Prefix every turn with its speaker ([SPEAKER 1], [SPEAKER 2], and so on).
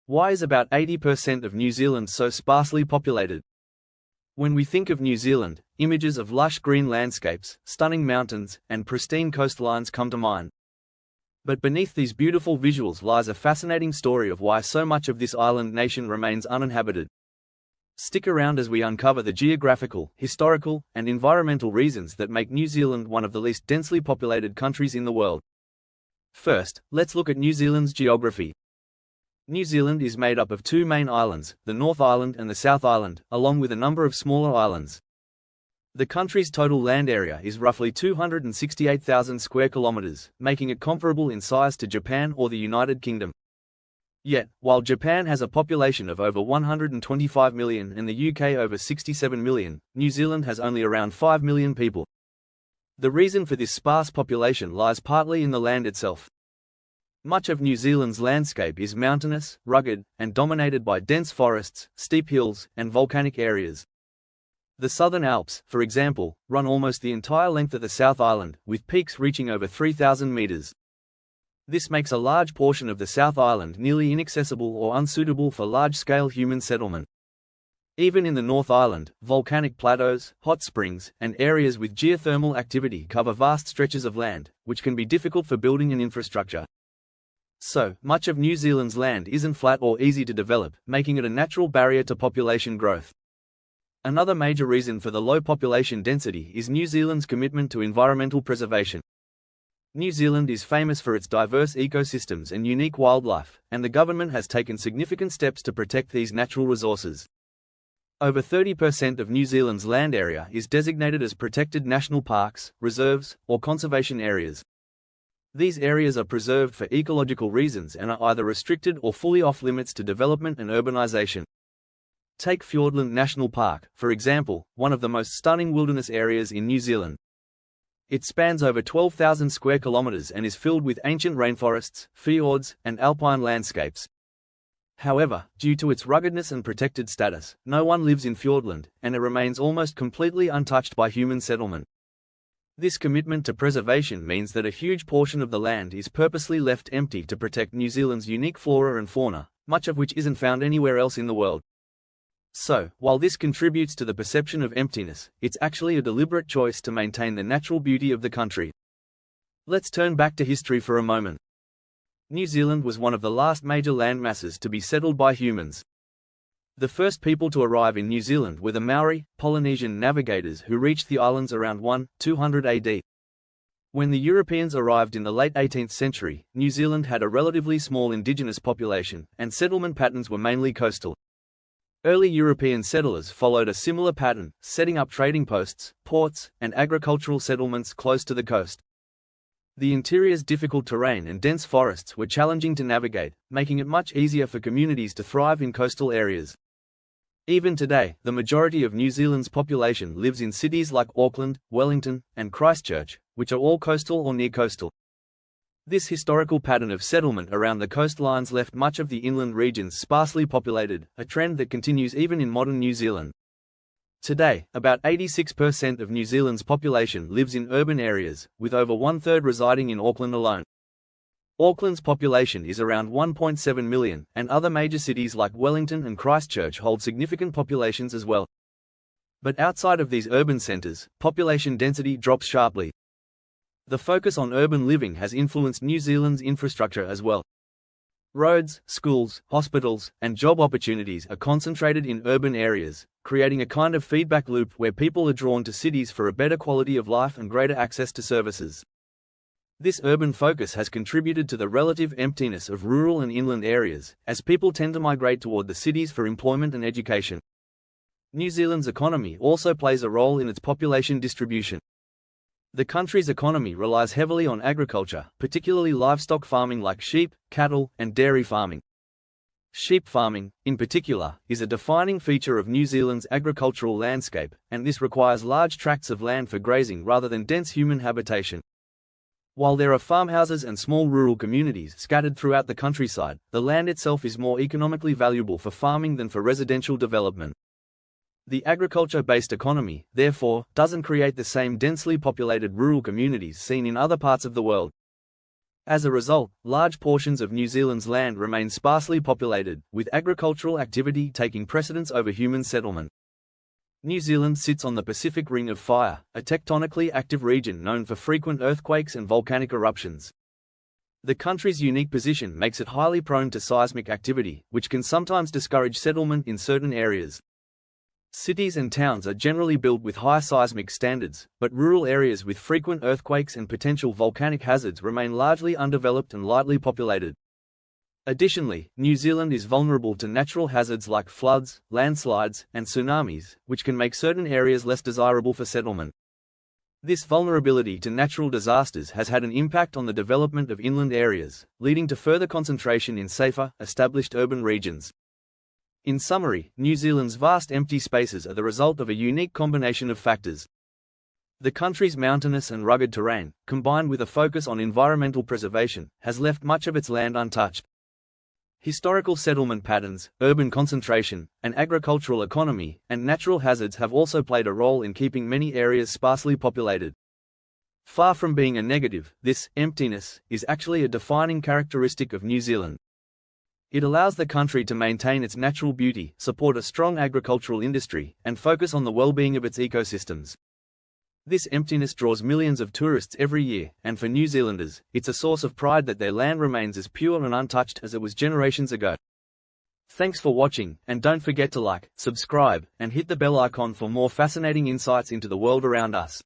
[SPEAKER 1] Why is about 80% of New Zealand so sparsely populated? When we think of New Zealand, images of lush green landscapes, stunning mountains, and pristine coastlines come to mind. But beneath these beautiful visuals lies a fascinating story of why so much of this island nation remains uninhabited. Stick around as we uncover the geographical, historical, and environmental reasons that make New Zealand one of the least densely populated countries in the world. First, let's look at New Zealand's geography. New Zealand is made up of two main islands, the North Island and the South Island, along with a number of smaller islands. The country's total land area is roughly 268,000 square kilometers, making it comparable in size to Japan or the United Kingdom. Yet, while Japan has a population of over 125 million and the UK over 67 million, New Zealand has only around 5 million people. The reason for this sparse population lies partly in the land itself. Much of New Zealand's landscape is mountainous, rugged, and dominated by dense forests, steep hills, and volcanic areas. The Southern Alps, for example, run almost the entire length of the South Island, with peaks reaching over 3,000 meters. This makes a large portion of the South Island nearly inaccessible or unsuitable for large-scale human settlement. Even in the North Island, volcanic plateaus, hot springs, and areas with geothermal activity cover vast stretches of land, which can be difficult for building and infrastructure. So, much of New Zealand's land isn't flat or easy to develop, making it a natural barrier to population growth. Another major reason for the low population density is New Zealand's commitment to environmental preservation. New Zealand is famous for its diverse ecosystems and unique wildlife, and the government has taken significant steps to protect these natural resources. Over 30% of New Zealand's land area is designated as protected national parks, reserves, or conservation areas. These areas are preserved for ecological reasons and are either restricted or fully off-limits to development and urbanization. Take Fiordland National Park, for example, one of the most stunning wilderness areas in New Zealand. It spans over 12,000 square kilometers and is filled with ancient rainforests, fjords, and alpine landscapes. However, due to its ruggedness and protected status, no one lives in Fiordland, and it remains almost completely untouched by human settlement. This commitment to preservation means that a huge portion of the land is purposely left empty to protect New Zealand's unique flora and fauna, much of which isn't found anywhere else in the world. So, while this contributes to the perception of emptiness, it's actually a deliberate choice to maintain the natural beauty of the country. Let's turn back to history for a moment. New Zealand was one of the last major landmasses to be settled by humans. The first people to arrive in New Zealand were the Maori, Polynesian navigators who reached the islands around 200 AD. When the Europeans arrived in the late 18th century, New Zealand had a relatively small indigenous population, and settlement patterns were mainly coastal. Early European settlers followed a similar pattern, setting up trading posts, ports, and agricultural settlements close to the coast. The interior's difficult terrain and dense forests were challenging to navigate, making it much easier for communities to thrive in coastal areas. Even today, the majority of New Zealand's population lives in cities like Auckland, Wellington, and Christchurch, which are all coastal or near coastal. This historical pattern of settlement around the coastlines left much of the inland regions sparsely populated, a trend that continues even in modern New Zealand. Today, about 86% of New Zealand's population lives in urban areas, with over one-third residing in Auckland alone. Auckland's population is around 1.7 million, and other major cities like Wellington and Christchurch hold significant populations as well. But outside of these urban centres, population density drops sharply. The focus on urban living has influenced New Zealand's infrastructure as well. Roads, schools, hospitals, and job opportunities are concentrated in urban areas, creating a kind of feedback loop where people are drawn to cities for a better quality of life and greater access to services. This urban focus has contributed to the relative emptiness of rural and inland areas, as people tend to migrate toward the cities for employment and education. New Zealand's economy also plays a role in its population distribution. The country's economy relies heavily on agriculture, particularly livestock farming like sheep, cattle, and dairy farming. Sheep farming, in particular, is a defining feature of New Zealand's agricultural landscape, and this requires large tracts of land for grazing rather than dense human habitation. While there are farmhouses and small rural communities scattered throughout the countryside, the land itself is more economically valuable for farming than for residential development. The agriculture-based economy, therefore, doesn't create the same densely populated rural communities seen in other parts of the world. As a result, large portions of New Zealand's land remain sparsely populated, with agricultural activity taking precedence over human settlement. New Zealand sits on the Pacific Ring of Fire, a tectonically active region known for frequent earthquakes and volcanic eruptions. The country's unique position makes it highly prone to seismic activity, which can sometimes discourage settlement in certain areas. Cities and towns are generally built with high seismic standards, but rural areas with frequent earthquakes and potential volcanic hazards remain largely undeveloped and lightly populated. Additionally, New Zealand is vulnerable to natural hazards like floods, landslides, and tsunamis, which can make certain areas less desirable for settlement. This vulnerability to natural disasters has had an impact on the development of inland areas, leading to further concentration in safer, established urban regions. In summary, New Zealand's vast empty spaces are the result of a unique combination of factors. The country's mountainous and rugged terrain, combined with a focus on environmental preservation, has left much of its land untouched. Historical settlement patterns, urban concentration, an agricultural economy, and natural hazards have also played a role in keeping many areas sparsely populated. Far from being a negative, this emptiness is actually a defining characteristic of New Zealand. It allows the country to maintain its natural beauty, support a strong agricultural industry, and focus on the well-being of its ecosystems. This emptiness draws millions of tourists every year, and for New Zealanders, it's a source of pride that their land remains as pure and untouched as it was generations ago. Thanks for watching, and don't forget to like, subscribe, and hit the bell icon for more fascinating insights into the world around us.